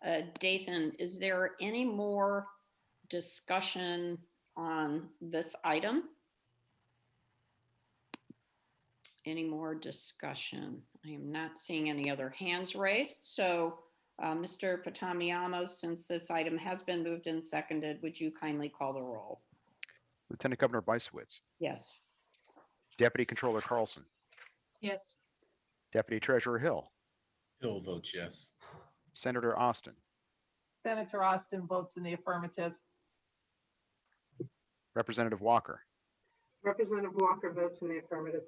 Dathan, is there any more discussion on this item? Any more discussion? I am not seeing any other hands raised. So Mr. Potamiamos, since this item has been moved and seconded, would you kindly call the roll? Lieutenant Governor Bysewitz. Yes. Deputy Controller Carlson. Yes. Deputy Treasurer Hill. Hill votes yes. Senator Austin. Senator Austin votes in the affirmative. Representative Walker. Representative Walker votes in the affirmative.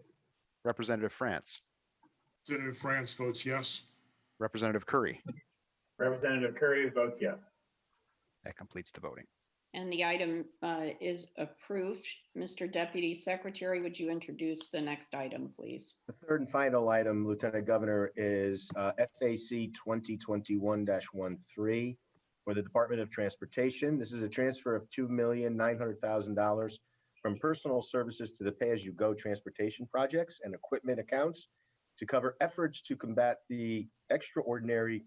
Representative France. Representative France votes yes. Representative Curry. Representative Curry votes yes. That completes the voting. And the item is approved. Mr. Deputy Secretary, would you introduce the next item, please? The third and final item, Lieutenant Governor, is FAC 2021-13 for the Department of Transportation. This is a transfer of $2,900,000 from personal services to the pay-as-you-go transportation projects and equipment accounts to cover efforts to combat the extraordinary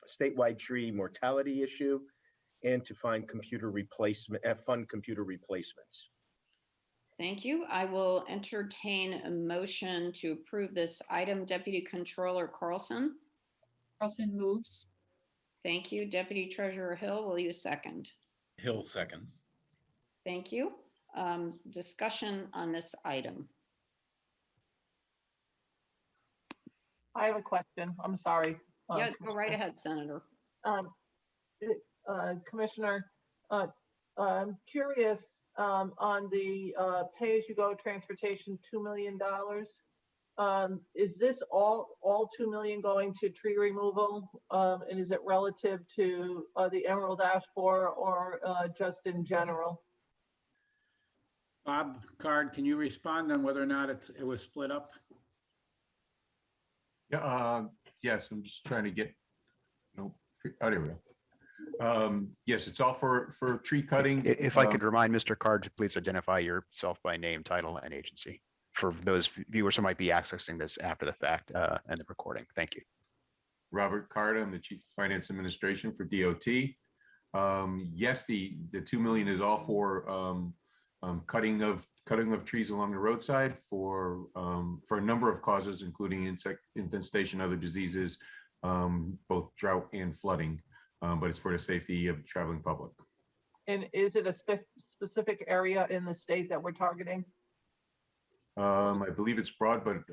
statewide tree mortality issue and to fund computer replacements. Thank you. I will entertain a motion to approve this item. Deputy Controller Carlson. Carlson moves. Thank you. Deputy Treasurer Hill, will you second? Hill seconds. Thank you. Discussion on this item. I have a question. I'm sorry. Yeah, go right ahead, Senator. Commissioner, I'm curious on the pay-as-you-go transportation, $2 million. Is this all $2 million going to tree removal? And is it relative to the Emerald Ash Borer or just in general? Bob Card, can you respond on whether or not it was split up? Yeah, yes, I'm just trying to get, no, oh, there we go. Yes, it's all for tree cutting. If I could remind Mr. Card to please identify yourself by name, title, and agency for those viewers who might be accessing this after the fact and the recording. Thank you. Robert Card, I'm the Chief of Finance Administration for DOT. Yes, the $2 million is all for cutting of trees along the roadside for a number of causes, including insect infestation, other diseases, both drought and flooding. But it's for the safety of the traveling public. And is it a specific area in the state that we're targeting? I believe it's broad, but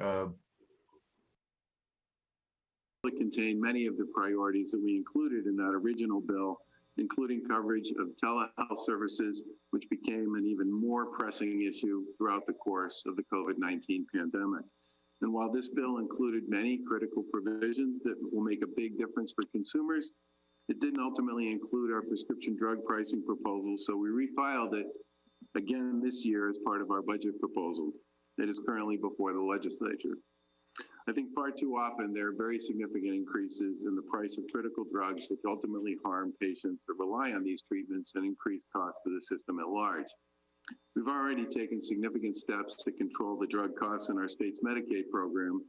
it contained many of the priorities that we included in that original bill, including coverage of telehealth services, which became an even more pressing issue throughout the course of the COVID-19 pandemic. And while this bill included many critical provisions that will make a big difference for consumers, it didn't ultimately include our prescription drug pricing proposal, so we refiled it again this year as part of our budget proposal that is currently before the legislature. I think far too often there are very significant increases in the price of critical drugs which ultimately harm patients that rely on these treatments and increase costs to the system at large. We've already taken significant steps to control the drug costs in our state's Medicaid program,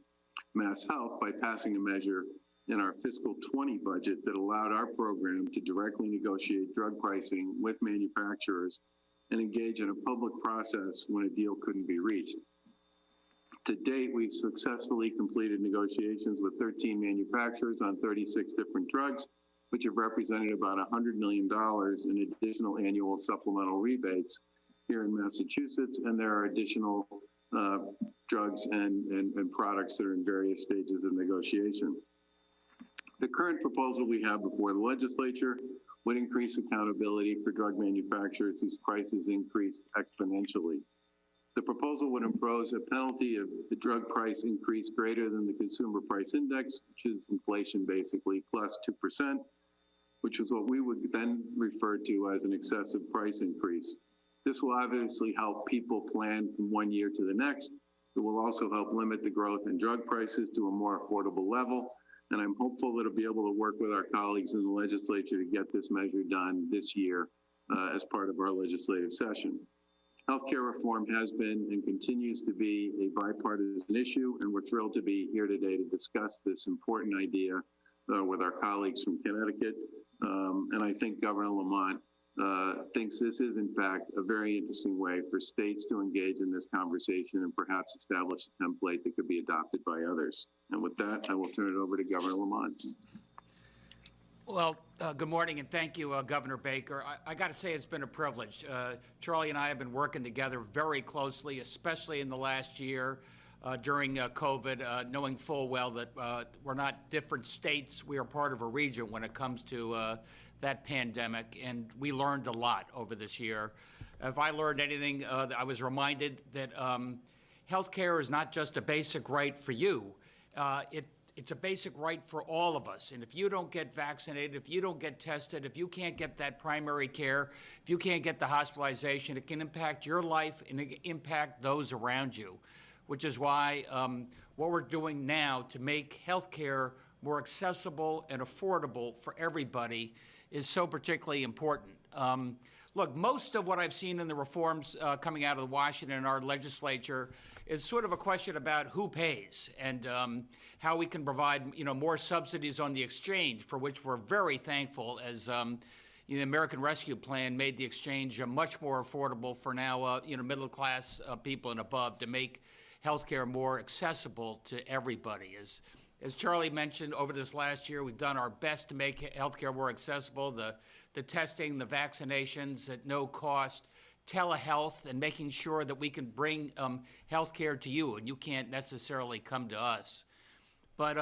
Mass Health, by passing a measure in our fiscal 20 budget that allowed our program to directly negotiate drug pricing with manufacturers and engage in a public process when a deal couldn't be reached. To date, we've successfully completed negotiations with 13 manufacturers on 36 different drugs, which have represented about $100 million in additional annual supplemental rebates here in Massachusetts, and there are additional drugs and products that are in various stages of negotiation. The current proposal we have before the legislature would increase accountability for drug manufacturers whose prices increased exponentially. The proposal would impose a penalty of the drug price increase greater than the consumer price index, which is inflation basically, plus 2%, which is what we would then refer to as an excessive price increase. This will obviously help people plan from one year to the next. It will also help limit the growth in drug prices to a more affordable level. And I'm hopeful that it'll be able to work with our colleagues in the legislature to get this measure done this year as part of our legislative session. Healthcare reform has been and continues to be a bipartisan issue, and we're thrilled to be here today to discuss this important idea with our colleagues from Connecticut. And I think Governor Lamont thinks this is, in fact, a very interesting way for states to engage in this conversation and perhaps establish a template that could be adopted by others. And with that, I will turn it over to Governor Lamont. Well, good morning, and thank you, Governor Baker. I got to say it's been a privilege. Charlie and I have been working together very closely, especially in the last year during COVID, knowing full well that we're not different states. We are part of a region when it comes to that pandemic, and we learned a lot over this year. If I learned anything, I was reminded that healthcare is not just a basic right for you. It's a basic right for all of us. And if you don't get vaccinated, if you don't get tested, if you can't get that primary care, if you can't get the hospitalization, it can impact your life and it can impact those around you, which is why what we're doing now to make healthcare more accessible and affordable for everybody is so particularly important. Look, most of what I've seen in the reforms coming out of Washington and our legislature is sort of a question about who pays and how we can provide, more subsidies on the exchange, for which we're very thankful as the American Rescue Plan made the exchange much more affordable for now, middle class people and above, to make healthcare more accessible to everybody. As Charlie mentioned, over this last year, we've done our best to make healthcare more accessible. The testing, the vaccinations at no cost, telehealth, and making sure that we can bring healthcare to you, and you can't necessarily come to us. But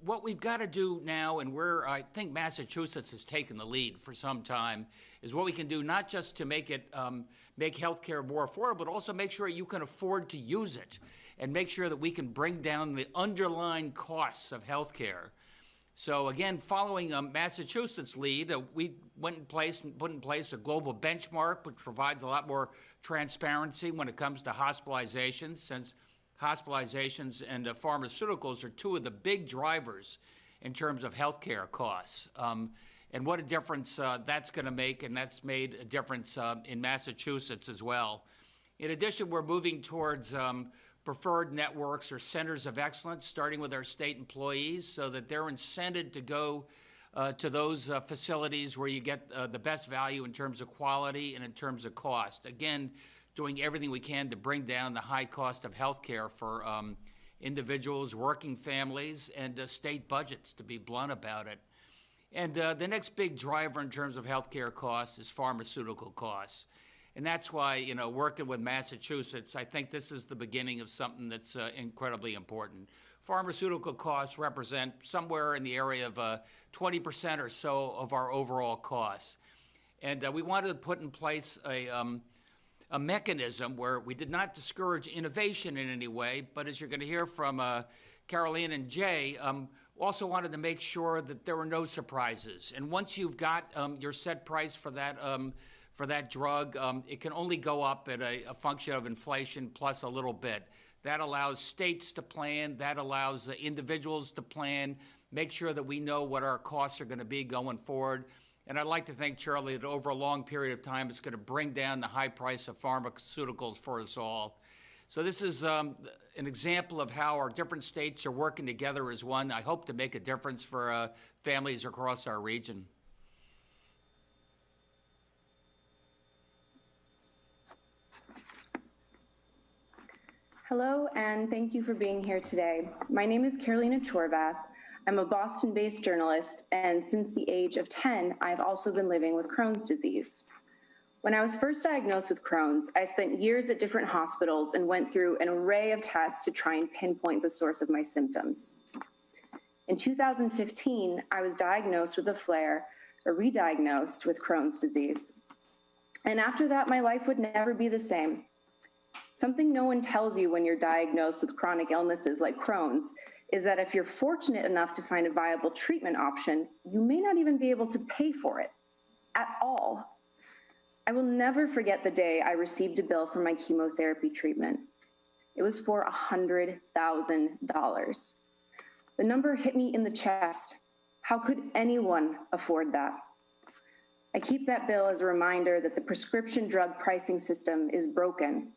what we've got to do now, and where I think Massachusetts has taken the lead for some time, is what we can do not just to make healthcare more affordable, but also make sure you can afford to use it, and make sure that we can bring down the underlying costs of healthcare. So again, following Massachusetts' lead, we put in place a global benchmark, which provides a lot more transparency when it comes to hospitalizations, since hospitalizations and pharmaceuticals are two of the big drivers in terms of healthcare costs. And what a difference that's going to make, and that's made a difference in Massachusetts as well. In addition, we're moving towards preferred networks or centers of excellence, starting with our state employees, so that they're incented to go to those facilities where you get the best value in terms of quality and in terms of cost. Again, doing everything we can to bring down the high cost of health care for individuals, working families, and state budgets, to be blunt about it. And the next big driver in terms of health care costs is pharmaceutical costs. And that's why, working with Massachusetts, I think this is the beginning of something that's incredibly important. Pharmaceutical costs represent somewhere in the area of 20% or so of our overall costs. And we wanted to put in place a mechanism where we did not discourage innovation in any way, but as you're going to hear from Caroline and Jay, also wanted to make sure that there were no surprises. And once you've got your set price for that drug, it can only go up at a function of inflation plus a little bit. That allows states to plan, that allows individuals to plan, make sure that we know what our costs are going to be going forward. And I'd like to think, Charlie, that over a long period of time, it's going to bring down the high price of pharmaceuticals for us all. So this is an example of how our different states are working together as one. I hope to make a difference for families across our region. Hello, and thank you for being here today. My name is Carolina Chorvath. I'm a Boston-based journalist, and since the age of 10, I've also been living with Crohn's disease. When I was first diagnosed with Crohn's, I spent years at different hospitals and went through an array of tests to try and pinpoint the source of my symptoms. In 2015, I was diagnosed with a flare, or re-diagnosed with Crohn's disease. And after that, my life would never be the same. Something no one tells you when you're diagnosed with chronic illnesses like Crohn's is that if you're fortunate enough to find a viable treatment option, you may not even be able to pay for it at all. I will never forget the day I received a bill for my chemotherapy treatment. It was for $100,000. The number hit me in the chest. How could anyone afford that? I keep that bill as a reminder that the prescription drug pricing system is broken.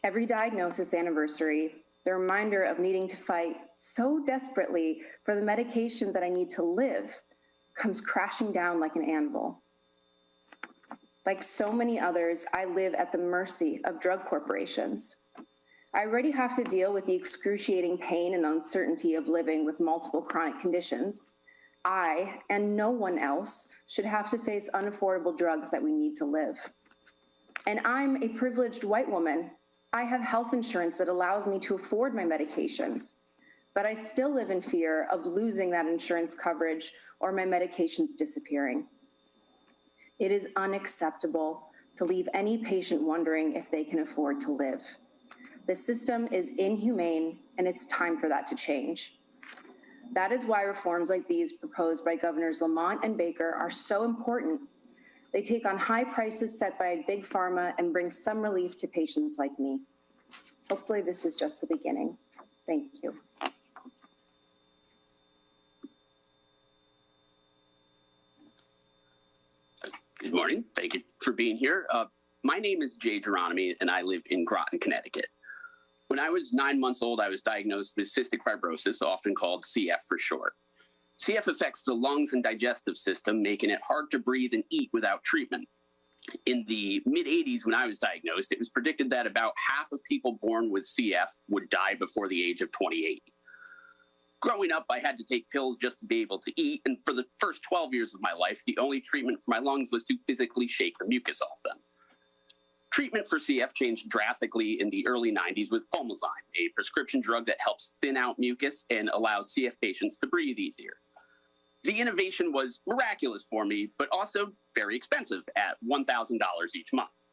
Every diagnosis anniversary, the reminder of needing to fight so desperately for the medication that I need to live comes crashing down like an anvil. Like so many others, I live at the mercy of drug corporations. I already have to deal with the excruciating pain and uncertainty of living with multiple chronic conditions. I, and no one else, should have to face unaffordable drugs that we need to live. And I'm a privileged white woman. I have health insurance that allows me to afford my medications, but I still live in fear of losing that insurance coverage or my medications disappearing. It is unacceptable to leave any patient wondering if they can afford to live. The system is inhumane, and it's time for that to change. That is why reforms like these proposed by Governors Lamont and Baker are so important. They take on high prices set by big pharma and bring some relief to patients like me. Hopefully this is just the beginning. Thank you. Good morning. Thank you for being here. My name is Jay Geronimi, and I live in Groton, Connecticut. When I was 9 months old, I was diagnosed with cystic fibrosis, often called CF for short. CF affects the lungs and digestive system, making it hard to breathe and eat without treatment. In the mid-'80s, when I was diagnosed, it was predicted that about half of people born with CF would die before the age of 28. Growing up, I had to take pills just to be able to eat, and for the first 12 years of my life, the only treatment for my lungs was to physically shake the mucus off them. Treatment for CF changed drastically in the early 90s with Pulmozyme, a prescription drug that helps thin out mucus and allows CF patients to breathe easier. The innovation was miraculous for me, but also very expensive at $1,000 each month.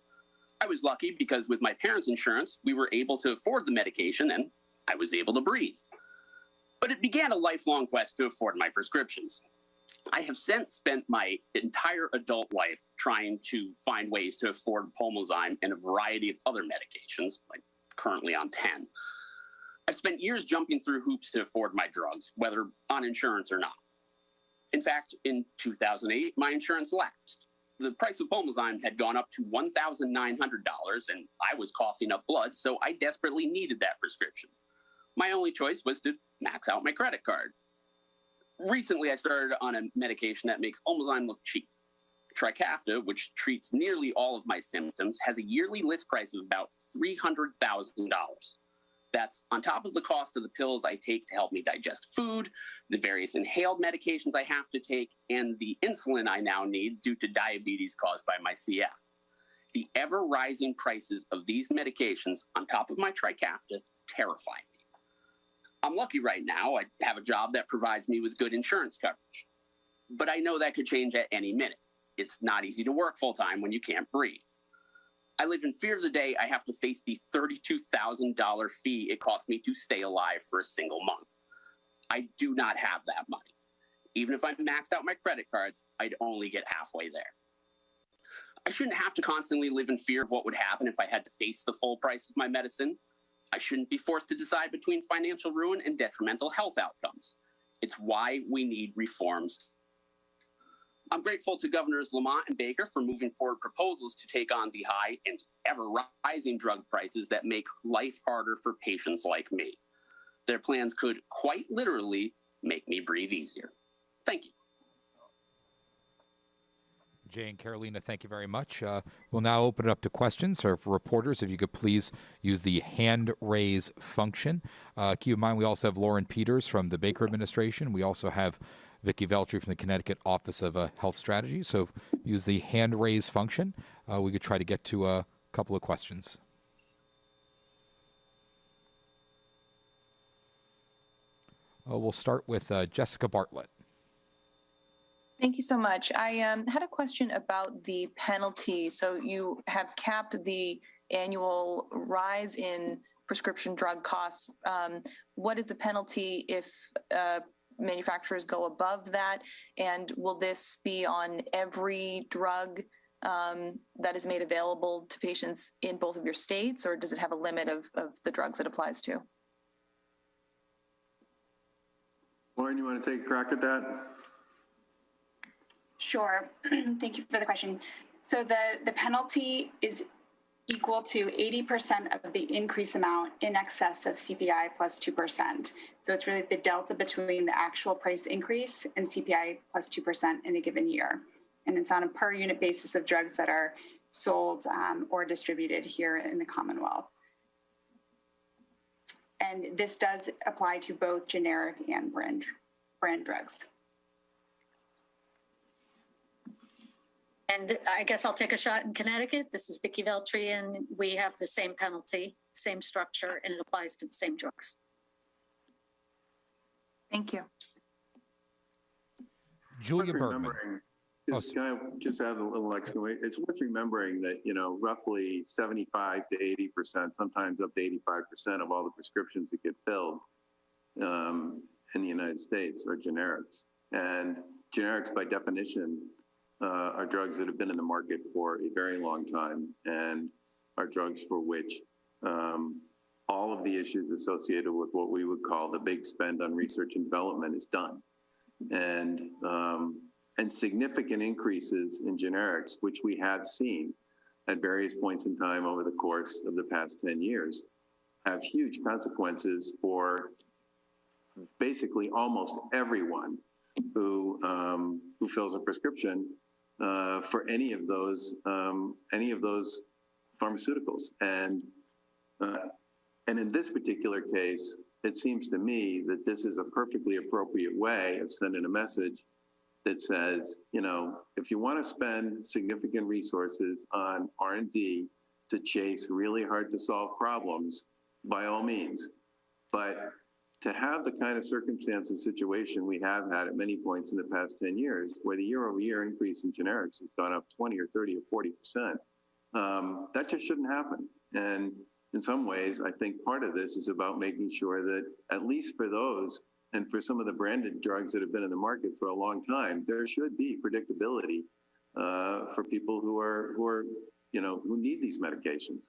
I was lucky because with my parents' insurance, we were able to afford the medication and I was able to breathe. But it began a lifelong quest to afford my prescriptions. I have since spent my entire adult life trying to find ways to afford Pulmozyme and a variety of other medications, like currently on 10. I've spent years jumping through hoops to afford my drugs, whether on insurance or not. In fact, in 2008, my insurance lapsed. The price of Pulmozyme had gone up to $1,900, and I was coughing up blood, so I desperately needed that prescription. My only choice was to max out my credit card. Recently, I started on a medication that makes Pulmozyme look cheap. Trikafta, which treats nearly all of my symptoms, has a yearly list price of about $300,000. That's on top of the cost of the pills I take to help me digest food, the various inhaled medications I have to take, and the insulin I now need due to diabetes caused by my CF. The ever-rising prices of these medications on top of my Trikafta terrify me. I'm lucky right now. I have a job that provides me with good insurance coverage. But I know that could change at any minute. It's not easy to work full-time when you can't breathe. I live in fear of the day I have to face the $32,000 fee it cost me to stay alive for a single month. I do not have that money. Even if I maxed out my credit cards, I'd only get halfway there. I shouldn't have to constantly live in fear of what would happen if I had to face the full price of my medicine. I shouldn't be forced to decide between financial ruin and detrimental health outcomes. It's why we need reforms. I'm grateful to Governors Lamont and Baker for moving forward proposals to take on the high and ever-rising drug prices that make life harder for patients like me. Their plans could quite literally make me breathe easier. Thank you. Jay and Carolina, thank you very much. We'll now open it up to questions. So for reporters, if you could please use the hand raise function. Keep in mind, we also have Lauren Peters from the Baker administration. We also have Vicki Veltri from the Connecticut Office of Health Strategy. So use the hand raise function. We could try to get to a couple of questions. We'll start with Jessica Bartlett. Thank you so much. I had a question about the penalty. So you have capped the annual rise in prescription drug costs. What is the penalty if manufacturers go above that? And will this be on every drug that is made available to patients in both of your states, or does it have a limit of the drugs it applies to? Lauren, you want to take a crack at that? Sure. Thank you for the question. So the penalty is equal to 80% of the increase amount in excess of CPI plus 2%. So it's really the delta between the actual price increase and CPI plus 2% in a given year. And it's on a per unit basis of drugs that are sold or distributed here in the Commonwealth. And this does apply to both generic and brand drugs. And I guess I'll take a shot in Connecticut. This is Vicki Veltri, and we have the same penalty, same structure, and it applies to the same drugs. Thank you. Julia Bergman. Can I just add a little exclamation? It's worth remembering that, you know, roughly 75 to 80%, sometimes up to 85% of all the prescriptions that get filled in the United States are generics. And generics, by definition, are drugs that have been in the market for a very long time and are drugs for which all of the issues associated with what we would call the big spend on research and development is done. And significant increases in generics, which we have seen at various points in time over the course of the past 10 years, have huge consequences for basically almost everyone who fills a prescription for any of those pharmaceuticals. And in this particular case, it seems to me that this is a perfectly appropriate way of sending a message that says, you know, if you want to spend significant resources on R&D to chase really hard to solve problems, by all means. But to have the kind of circumstance and situation we have had at many points in the past 10 years, where the year-over-year increase in generics has gone up 20 or 30 or 40%, that just shouldn't happen. And in some ways, I think part of this is about making sure that, at least for those, and for some of the branded drugs that have been in the market for a long time, there should be predictability for people who are, you know, who need these medications.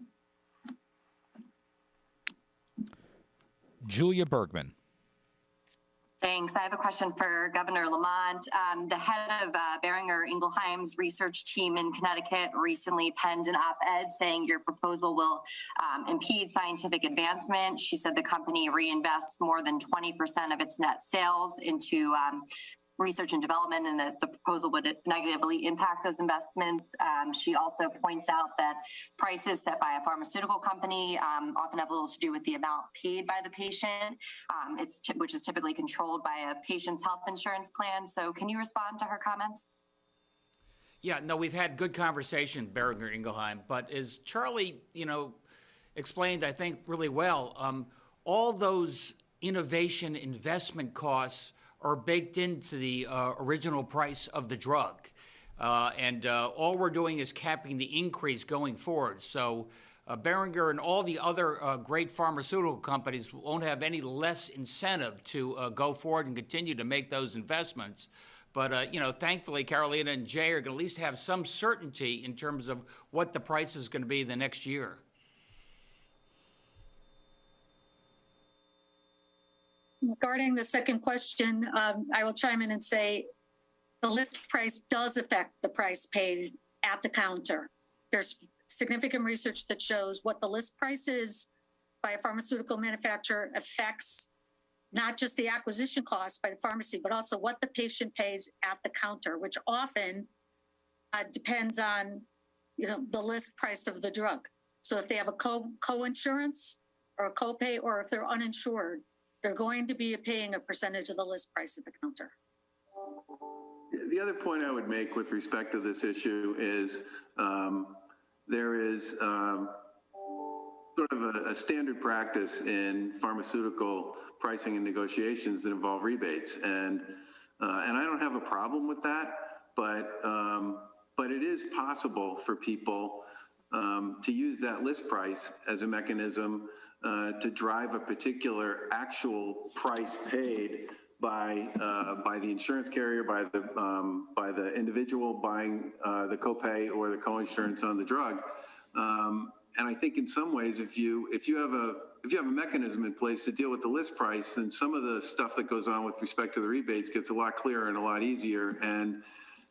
Julia Bergman. Thanks. I have a question for Governor Lamont. The head of Boehringer Ingelheim's research team in Connecticut recently penned an op-ed saying your proposal will impede scientific advancement. She said the company reinvests more than 20% of its net sales into research and development, and that the proposal would negatively impact those investments. She also points out that prices set by a pharmaceutical company often have little to do with the amount paid by the patient, which is typically controlled by a patient's health insurance plan. So can you respond to her comments? Yeah, no, we've had good conversation, Boehringer Ingelheim, but as Charlie, you know, explained, I think really well, all those innovation investment costs are baked into the original price of the drug. And all we're doing is capping the increase going forward. So Boehringer and all the other great pharmaceutical companies won't have any less incentive to go forward and continue to make those investments. But, you know, thankfully, Carolina and Jay are going to at least have some certainty in terms of what the price is going to be the next year. Regarding the second question, I will chime in and say the list price does affect the price paid at the counter. There's significant research that shows what the list price is by a pharmaceutical manufacturer affects not just the acquisition cost by the pharmacy, but also what the patient pays at the counter, which often depends on, you know, the list price of the drug. So if they have a co-insurance or a copay, or if they're uninsured, they're going to be paying a percentage of the list price at the counter. The other point I would make with respect to this issue is there is sort of a standard practice in pharmaceutical pricing and negotiations that involve rebates, and I don't have a problem with that, but it is possible for people to use that list price as a mechanism to drive a particular actual price paid by the insurance carrier, by the individual buying the copay or the coinsurance on the drug. And I think in some ways, if you have a mechanism in place to deal with the list price, then some of the stuff that goes on with respect to the rebates gets a lot clearer and a lot easier. And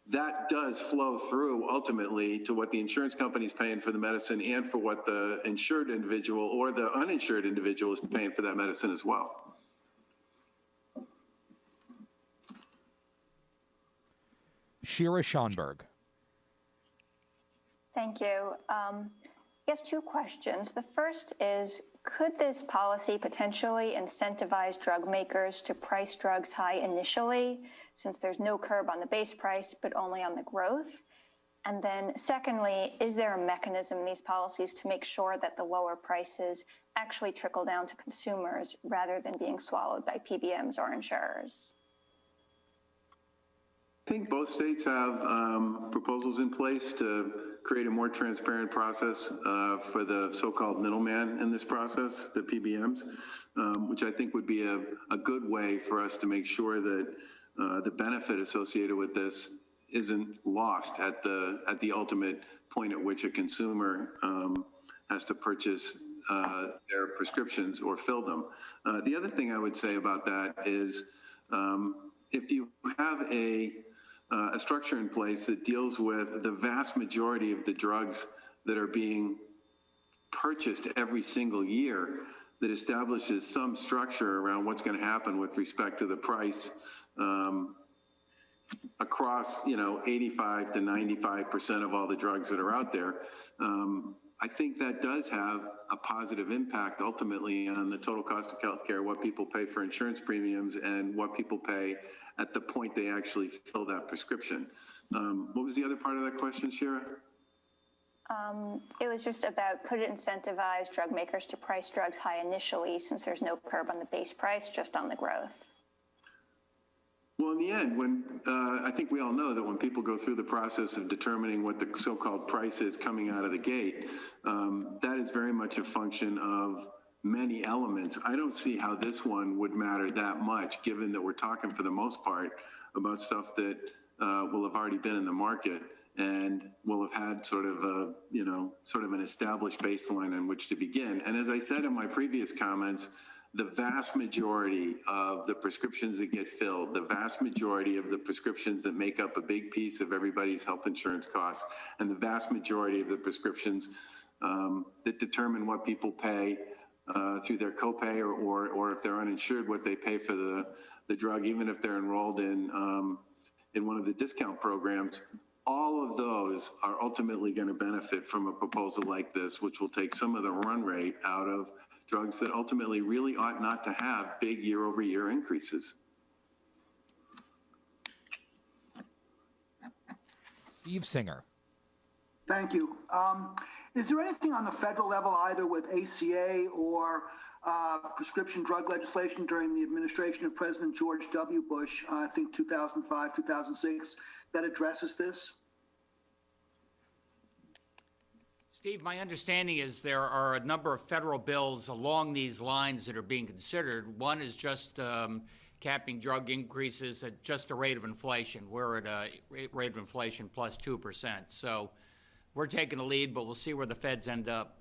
that does flow through ultimately to what the insurance company is paying for the medicine and for what the insured individual or the uninsured individual is paying for that medicine as well. Shira Schonberg. Thank you. I guess two questions. The first is, could this policy potentially incentivize drug makers to price drugs high initially, since there's no curb on the base price, but only on the growth? And then secondly, is there a mechanism in these policies to make sure that the lower prices actually trickle down to consumers rather than being swallowed by PBMs or insurers? I think both states have proposals in place to create a more transparent process for the so-called middleman in this process, the PBMs, which I think would be a good way for us to make sure that the benefit associated with this isn't lost at the ultimate point at which a consumer has to purchase their prescriptions or fill them. The other thing I would say about that is if you have a structure in place that deals with the vast majority of the drugs that are being purchased every single year, that establishes some structure around what's going to happen with respect to the price across, 85 to 95% of all the drugs that are out there. I think that does have a positive impact ultimately on the total cost of healthcare, what people pay for insurance premiums and what people pay at the point they actually fill that prescription. What was the other part of that question, Shira? It was just about, could it incentivize drug makers to price drugs high initially, since there's no curb on the base price, just on the growth? Well, in the end, when I think we all know that when people go through the process of determining what the so-called price is coming out of the gate, that is very much a function of many elements. I don't see how this one would matter that much, given that we're talking for the most part about stuff that will have already been in the market and will have had sort of an established baseline on which to begin. And as I said in my previous comments, the vast majority of the prescriptions that get filled, the vast majority of the prescriptions that make up a big piece of everybody's health insurance costs, and the vast majority of the prescriptions that determine what people pay through their copay or if they're uninsured, what they pay for the drug, even if they're enrolled in one of the discount programs. All of those are ultimately going to benefit from a proposal like this, which will take some of the run rate out of drugs that ultimately really ought not to have big year-over-year increases. Steve Singer. Thank you. Is there anything on the federal level, either with ACA or prescription drug legislation during the administration of President George W. Bush, I think 2005, 2006, that addresses this? Steve, my understanding is there are a number of federal bills along these lines that are being considered. One is just capping drug increases at just the rate of inflation. We're at a rate of inflation plus 2%. So we're taking the lead, but we'll see where the feds end up.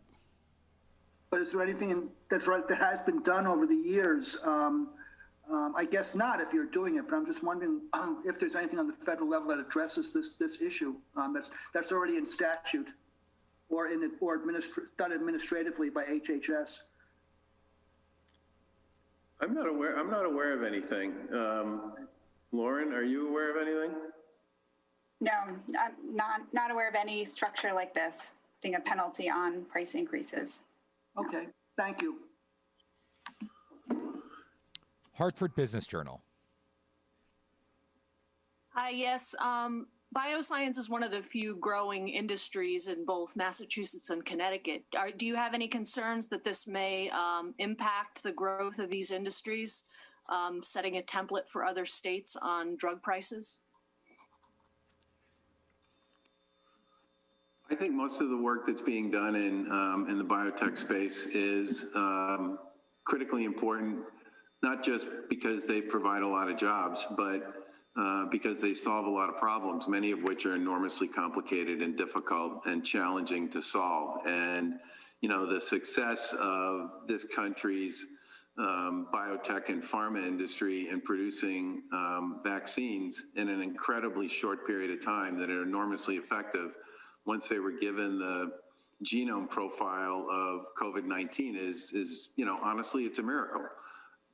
But is there anything that has been done over the years? I guess not if you're doing it, but I'm just wondering if there's anything on the federal level that addresses this issue that's already in statute or done administratively by HHS. I'm not aware of anything. Lauren, are you aware of anything? No, I'm not aware of any structure like this, being a penalty on price increases. Okay, thank you. Hartford Business Journal. Hi, yes. Bioscience is one of the few growing industries in both Massachusetts and Connecticut. Do you have any concerns that this may impact the growth of these industries, setting a template for other states on drug prices? I think most of the work that's being done in the biotech space is critically important, not just because they provide a lot of jobs, but because they solve a lot of problems, many of which are enormously complicated and difficult and challenging to solve. And, the success of this country's biotech and pharma industry in producing vaccines in an incredibly short period of time that are enormously effective once they were given the genome profile of COVID-19 is, you know, honestly, it's a miracle.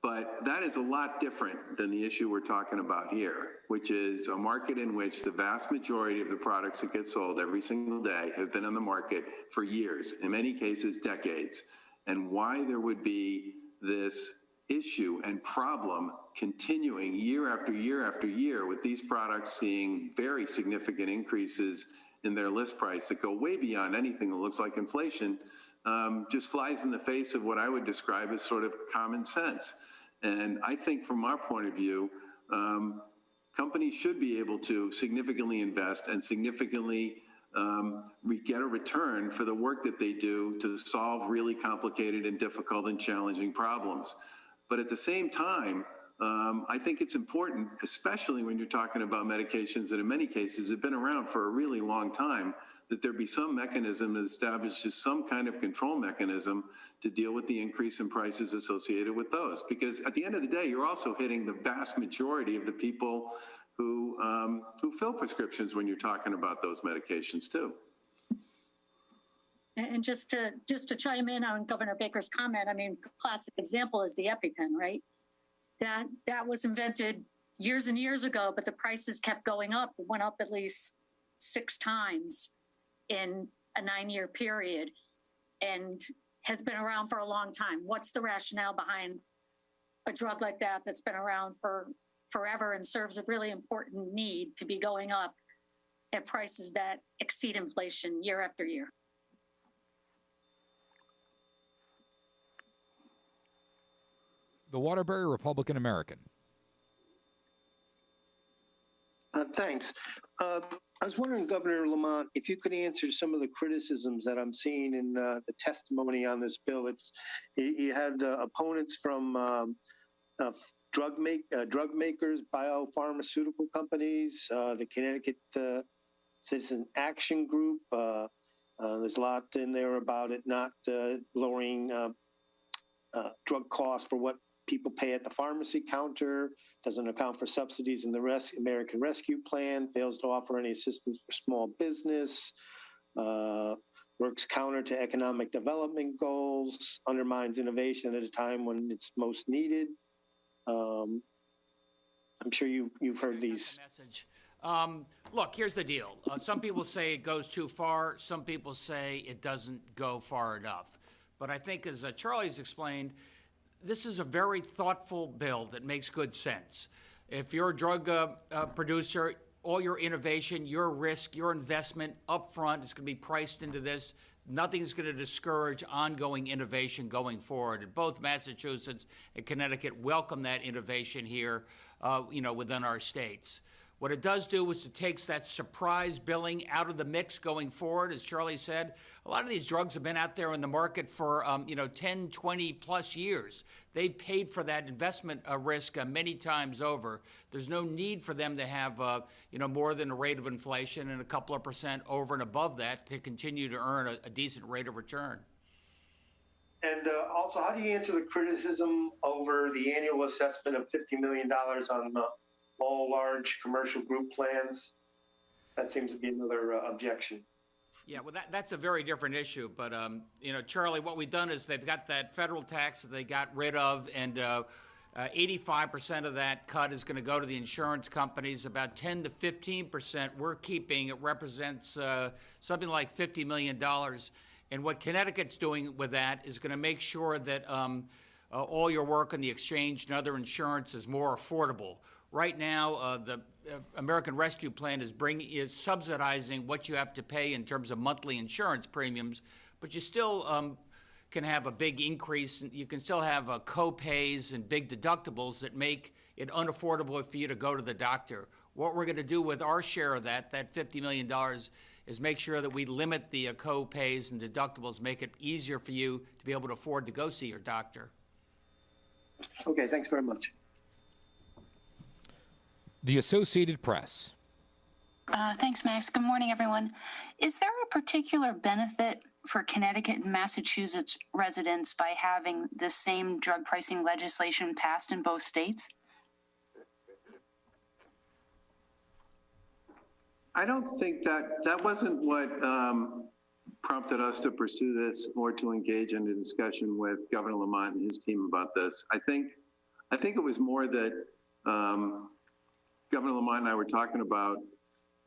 But that is a lot different than the issue we're talking about here, which is a market in which the vast majority of the products that get sold every single day have been on the market for years, in many cases, decades. And why there would be this issue and problem continuing year after year after year with these products seeing very significant increases in their list price that go way beyond anything that looks like inflation, just flies in the face of what I would describe as sort of common sense. And I think from our point of view, companies should be able to significantly invest and significantly get a return for the work that they do to solve really complicated and difficult and challenging problems. But at the same time, I think it's important, especially when you're talking about medications that in many cases have been around for a really long time, that there be some mechanism that establishes some kind of control mechanism to deal with the increase in prices associated with those. Because at the end of the day, you're also hitting the vast majority of the people who fill prescriptions when you're talking about those medications too. And just to chime in on Governor Baker's comment, I mean, classic example is the EpiPen, right? That was invented years and years ago, but the prices kept going up. It went up at least 6 times in a 9-year period and has been around for a long time. What's the rationale behind a drug like that that's been around for forever and serves a really important need to be going up at prices that exceed inflation year after year? The Waterbury Republican American. Thanks. I was wondering, Governor Lamont, if you could answer some of the criticisms that I'm seeing in the testimony on this bill. You had opponents from drug makers, biopharmaceutical companies, the Connecticut Citizen Action Group. There's a lot in there about it not lowering drug costs for what people pay at the pharmacy counter, doesn't account for subsidies in the American Rescue Plan, fails to offer any assistance for small business, works counter to economic development goals, undermines innovation at a time when it's most needed. I'm sure you've heard these. Message. Look, here's the deal. Some people say it goes too far. Some people say it doesn't go far enough. But I think, as Charlie's explained, this is a very thoughtful bill that makes good sense. If you're a drug producer, all your innovation, your risk, your investment up front is going to be priced into this. Nothing's going to discourage ongoing innovation going forward. And both Massachusetts and Connecticut welcome that innovation here, within our states. What it does do is it takes that surprise billing out of the mix going forward. As Charlie said, a lot of these drugs have been out there in the market for 10, 20 plus years. They've paid for that investment risk many times over. There's no need for them to have more than a rate of inflation and a couple of % over and above that to continue to earn a decent rate of return. And also, how do you answer the criticism over the annual assessment of $50 million on all large commercial group plans? That seems to be another objection. Yeah, well, that's a very different issue. But, Charlie, what we've done is they've got that federal tax that they got rid of, and 85% of that cut is going to go to the insurance companies. About 10 to 15% we're keeping. It represents something like $50 million. And what Connecticut's doing with that is going to make sure that all your work on the exchange and other insurance is more affordable. Right now, the American Rescue Plan is subsidizing what you have to pay in terms of monthly insurance premiums, but you still can have a big increase. You can still have co-pays and big deductibles that make it unaffordable for you to go to the doctor. What we're going to do with our share of that $50 million, is make sure that we limit the co-pays and deductibles, make it easier for you to be able to afford to go see your doctor. Okay, thanks very much. The Associated Press. Thanks, Max. Good morning, everyone. Is there a particular benefit for Connecticut and Massachusetts residents by having the same drug pricing legislation passed in both states? I don't think that wasn't what prompted us to pursue this or to engage in a discussion with Governor Lamont and his team about this. I think it was more that Governor Lamont and I were talking about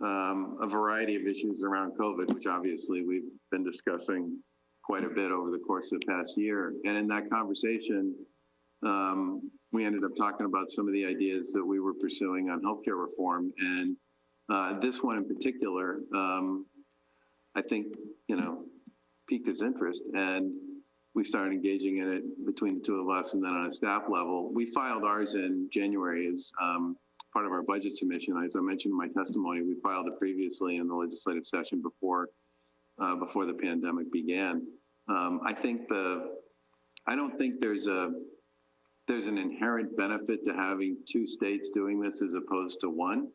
a variety of issues around COVID, which obviously we've been discussing quite a bit over the course of the past year. And in that conversation, we ended up talking about some of the ideas that we were pursuing on healthcare reform. And this one in particular, I think, piqued his interest, and we started engaging in it between the two of us, and then on a staff level. We filed ours in January as part of our budget submission. As I mentioned in my testimony, we filed it previously in the legislative session before the pandemic began. I don't think there's an inherent benefit to having two states doing this as opposed to one.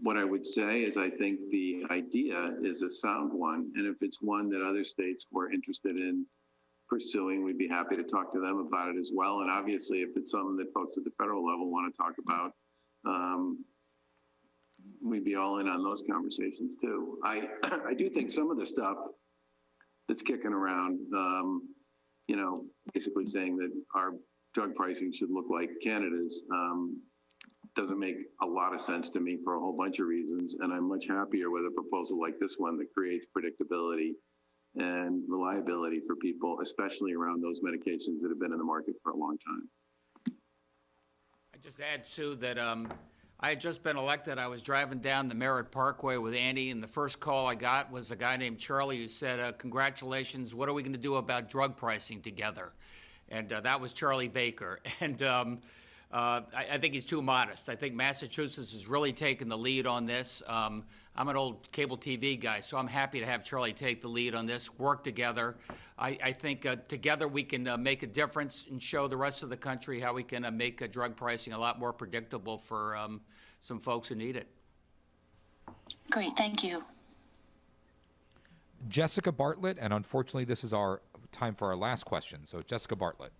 What I would say is I think the idea is a sound one, and if it's one that other states were interested in pursuing, we'd be happy to talk to them about it as well. And obviously, if it's something that folks at the federal level want to talk about, we'd be all in on those conversations too. I do think some of the stuff that's kicking around, basically saying that our drug pricing should look like Canada's, doesn't make a lot of sense to me for a whole bunch of reasons. And I'm much happier with a proposal like this one that creates predictability and reliability for people, especially around those medications that have been in the market for a long time. I just add, Sue, that I had just been elected. I was driving down the Merritt Parkway with Andy, and the first call I got was a guy named Charlie who said, congratulations, what are we going to do about drug pricing together? And that was Charlie Baker. And I think he's too modest. I think Massachusetts has really taken the lead on this. I'm an old cable TV guy, so I'm happy to have Charlie take the lead on this, work together. I think together we can make a difference and show the rest of the country how we can make drug pricing a lot more predictable for some folks who need it. Great, thank you. Jessica Bartlett, and unfortunately this is our time for our last question. So Jessica Bartlett.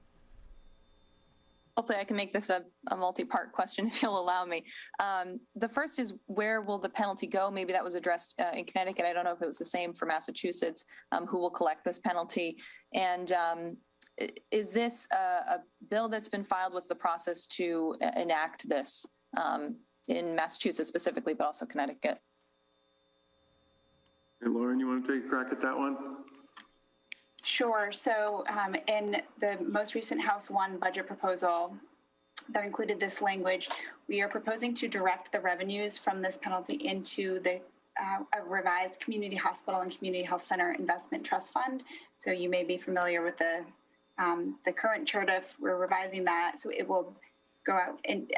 Hopefully I can make this a multi-part question if you'll allow me. The first is, where will the penalty go? Maybe that was addressed in Connecticut. I don't know if it was the same for Massachusetts. Who will collect this penalty? And is this a bill that's been filed? What's the process to enact this in Massachusetts specifically, but also Connecticut? And Lauren, you want to take a crack at that one? Sure. So in the most recent House 1 budget proposal that included this language, we are proposing to direct the revenues from this penalty into the a revised community hospital and community health center investment trust fund. So you may be familiar with the current CHRTF. We're revising that, so it will go out and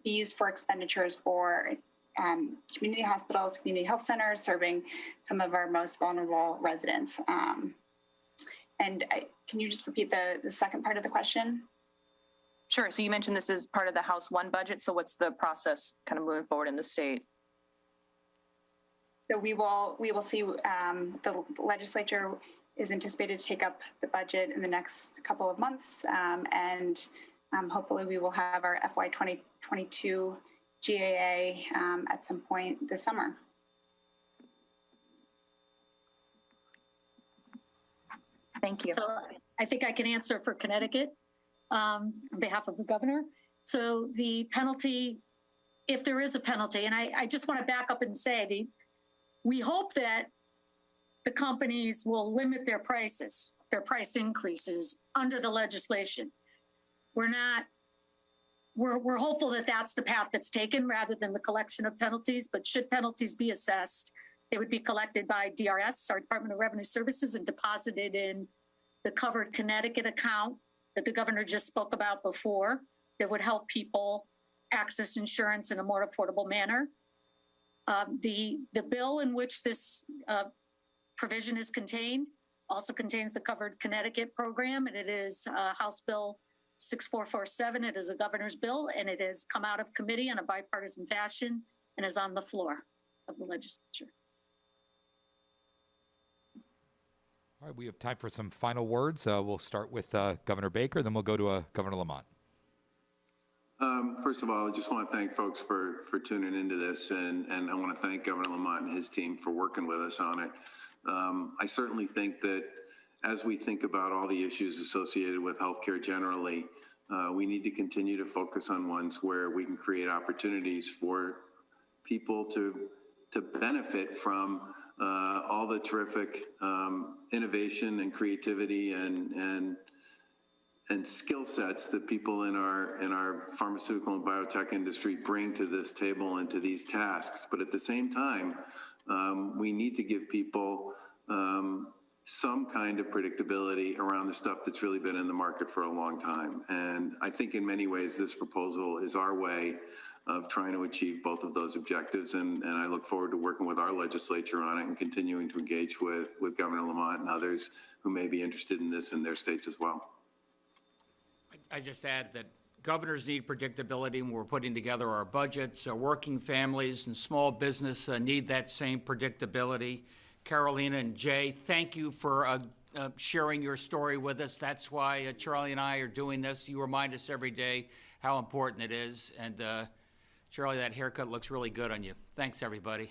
be used for expenditures for community hospitals, community health centers, serving some of our most vulnerable residents. Can you just repeat the second part of the question? Sure. So you mentioned this is part of the House 1 budget. So what's the process kind of moving forward in the state? So we will see, the legislature is anticipated to take up the budget in the next couple of months. And hopefully we will have our FY 2022 GAA at some point this summer. Thank you. So I think I can answer for Connecticut on behalf of the governor. So the penalty, if there is a penalty, and I just want to back up and say, we hope that the companies will limit their prices, their price increases under the legislation. We're hopeful that that's the path that's taken rather than the collection of penalties, but should penalties be assessed, they would be collected by DRS, our Department of Revenue Services, and deposited in the covered Connecticut account that the governor just spoke about before that would help people access insurance in a more affordable manner. The bill in which this provision is contained also contains the covered Connecticut program, and it is House Bill 6447. It is a governor's bill, and it has come out of committee in a bipartisan fashion and is on the floor of the legislature. All right, we have time for some final words. We'll start with Governor Baker, then we'll go to Governor Lamont. First of all, I just want to thank folks for tuning into this, and I want to thank Governor Lamont and his team for working with us on it. I certainly think that as we think about all the issues associated with healthcare generally, we need to continue to focus on ones where we can create opportunities for people to benefit from all the terrific innovation and creativity and skill sets that people in our pharmaceutical and biotech industry bring to this table and to these tasks. But at the same time, we need to give people some kind of predictability around the stuff that's really been in the market for a long time. And I think in many ways, this proposal is our way of trying to achieve both of those objectives. And I look forward to working with our legislature on it and continuing to engage with Governor Lamont and others who may be interested in this in their states as well. I just add that governors need predictability when we're putting together our budgets. Working families and small business need that same predictability. Carolina and Jay, thank you for sharing your story with us. That's why Charlie and I are doing this. You remind us every day how important it is. And Charlie, that haircut looks really good on you. Thanks, everybody.